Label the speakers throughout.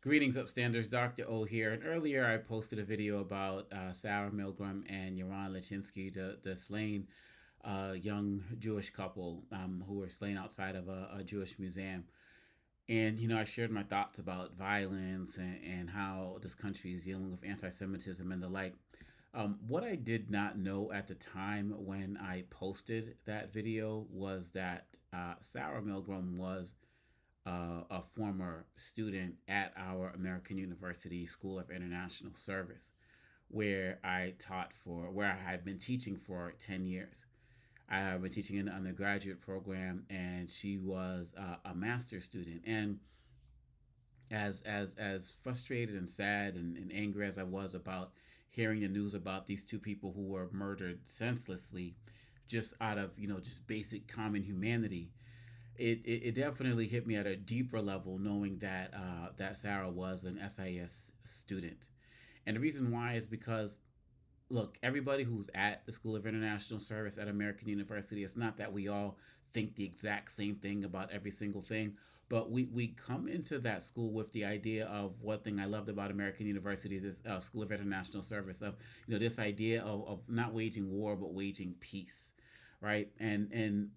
Speaker 1: Greetings, upstanders. Dr. O here. And earlier I posted a video about Sarah Milgrim and Yaron Lachinsky, the slain young Jewish couple who were slain outside of a Jewish museum. And, I shared my thoughts about violence and how this country is dealing with anti Semitism and the like. What I did not know at the time when I posted that video was that Sarah Milgrim was a former student at our American University School of International Service, where I had been teaching for 10 years. I have been teaching in the undergraduate program, and she was a master's student. And as frustrated and sad and angry as I was about hearing the news about these two people who were murdered senselessly, just out of just basic common humanity, it definitely hit me at a deeper level, knowing that that Sarah was an SIS student. And the reason why is because, look, everybody who's at the School of International Service at American University, it's not that we all think the exact same thing about every single thing, but we come into that school with the idea of one thing I loved about American University is this School of International Service of this idea of not waging war but waging peace, right? And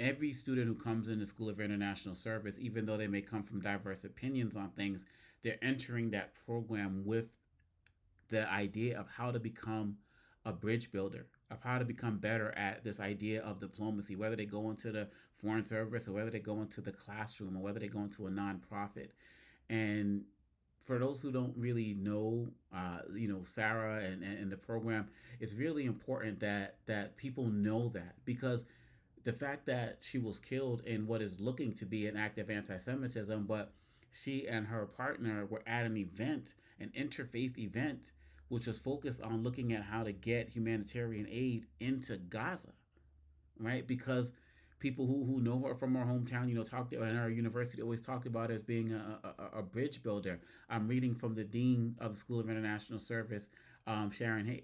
Speaker 1: every student who comes in the School of International Service, even though they may come from diverse opinions on things, they're entering that program with the idea of how to become a bridge builder, of how to become better at this idea of diplomacy, whether they go into the foreign service or whether they go into the classroom or whether they go into a nonprofit. And for those who don't really know, Sarah and the program, it's really important that people know that, because the fact that she was killed in what is looking to be an act of anti-Semitism, but she and her partner were at an event, an interfaith event, which was focused on looking at how to get humanitarian aid into Gaza, right? Because people who know her from her hometown, talked to her, and her university always talked about her as being a bridge builder. I'm reading from the dean of the School of International Service, Shannon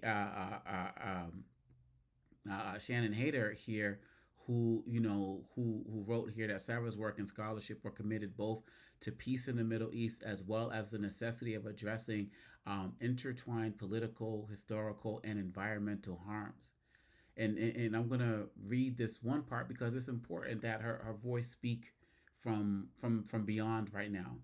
Speaker 1: Hayter here, who wrote here that Sarah's work and scholarship were committed both to peace in the Middle East as well as the necessity of addressing intertwined political, historical, and environmental harms. And I'm gonna read this one part because it's important that her voice speak from beyond right now.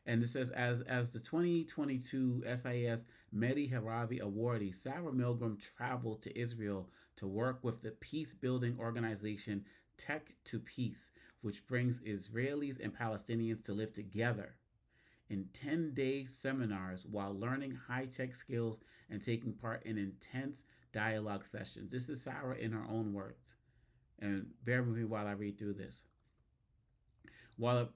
Speaker 1: And it says, as the 2022 SIS Mehdi Haravi awardee, Sarah Milgrim traveled to Israel to work with the peace building organization Tech to Peace, which brings Israelis and Palestinians to live together in 10-day seminars while learning high tech skills and taking part in intense dialogue sessions. This is Sarah in her own words. And bear with me while I read through this. While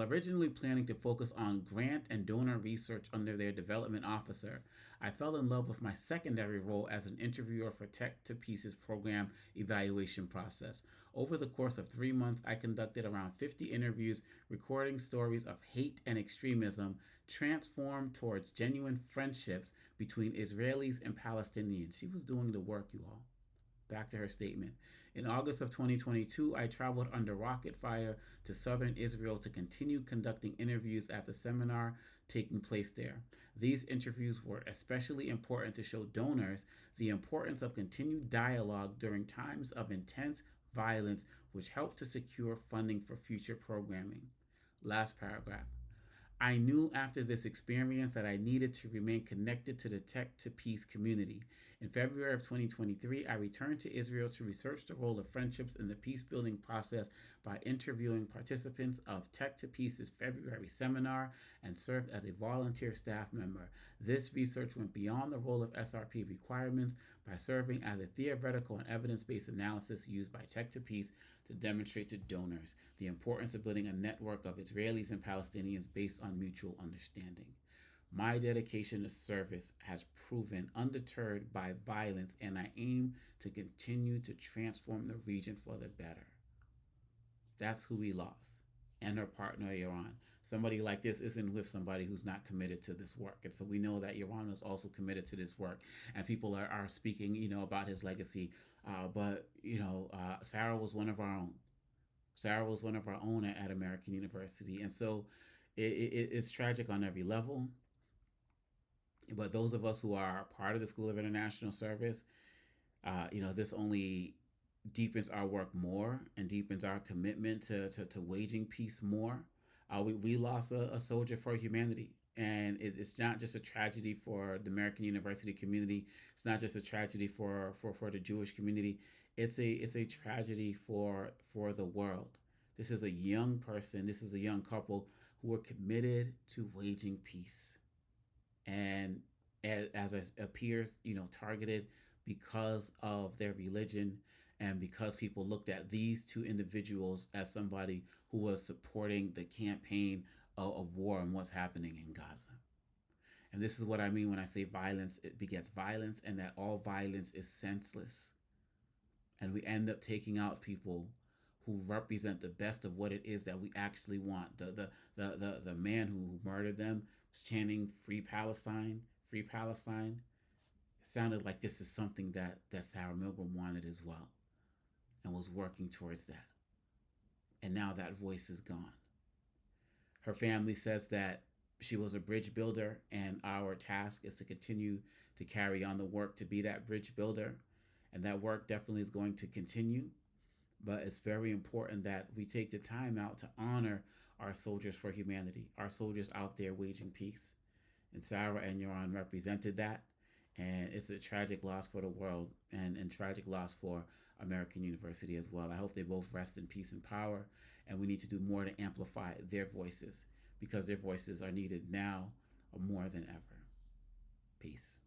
Speaker 1: originally planning to focus on grant and donor research under their development officer, I fell in love with my secondary role as an interviewer for Tech to Pieces program evaluation process. Over the course of 3 months, I conducted around 50 interviews, recording stories of hate and extremism transformed towards genuine friendships between Israelis and Palestinians. She was doing the work, you all. Back to her statement. In August of 2022, I traveled under rocket fire to southern Israel to continue conducting interviews at the seminar taking place there. These interviews were especially important to show donors the importance of continued dialogue during times of intense violence, which helped to secure funding for future programming. Last paragraph. I knew after this experience that I needed to remain connected to the Tech to Peace community. In February of 2023, I returned to Israel to research the role of friendships in the peace building process by interviewing participants of Tech to Peace's February seminar and served as a volunteer staff member. This research went beyond the role of SRP requirements by serving as a theoretical and evidence-based analysis used by Tech to Peace to demonstrate to donors the importance of building a network of Israelis and Palestinians based on mutual understanding. My dedication to service has proven undeterred by violence, and I aim to continue to transform the region for the better. That's who we lost. And her partner, Yaron. Somebody like this isn't with somebody who's not committed to this work. And so we know that Yaron is also committed to this work. And people are speaking, about his legacy. But Sarah was one of our own. Sarah was one of our own at American University. And so It's tragic on every level. But those of us who are part of the School of International Service, this only deepens our work more and deepens our commitment to waging peace more. We lost a soldier for humanity. And it's not just a tragedy for the American university community. It's not just a tragedy for the Jewish community. It's a tragedy for the world. This is a young person. This is a young couple who were committed to waging peace, and as it appears, targeted because of their religion and because people looked at these two individuals as somebody who was supporting the campaign of war and what's happening in Gaza. And this is what I mean when I say violence, it begets violence, and that all violence is senseless. And we end up taking out people who represent the best of what it is that we actually want. The man who murdered them was chanting "Free Palestine, Free Palestine." It sounded like this is something that Sarah Milgrim wanted as well, and was working towards that. And now that voice is gone. Her family says that she was a bridge builder, and our task is to continue to carry on the work to be that bridge builder. And that work definitely is going to continue. But it's very important that we take the time out to honor our soldiers for humanity, our soldiers out there waging peace. And Sarah and Yaron represented that. And it's a tragic loss for the world, and tragic loss for American University as well. I hope they both rest in peace and power. And we need to do more to amplify their voices, because their voices are needed now more than ever. Peace.